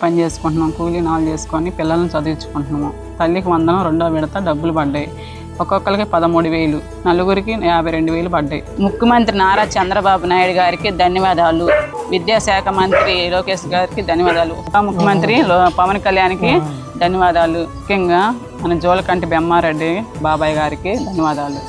పని చేసుకుంటున్నాం, కూలీ నాలు చేసుకొని పిల్లల్ని చదివించుకుంటున్నాము. తల్లికి వందనం 2వ విడత డబ్బులు పడ్డాయి. ఒక్కొక్కరికి 13,000, నలుగురికి 52,000 పడ్డాయి. ముఖ్యమంత్రి నారా చంద్రబాబు నాయుడు గారికి ధన్యవాదాలు. విద్యాశాఖ మంత్రి లోకేష్ గారికి ధన్యవాదాలు. ఉప ముఖ్యమంత్రి పవన్ కళ్యాణ్కి ధన్యవాదాలు. ముఖ్యంగా మన జోలకంటి బెమ్మారెడ్డి బాబాయ్ గారికి ధన్యవాదాలు.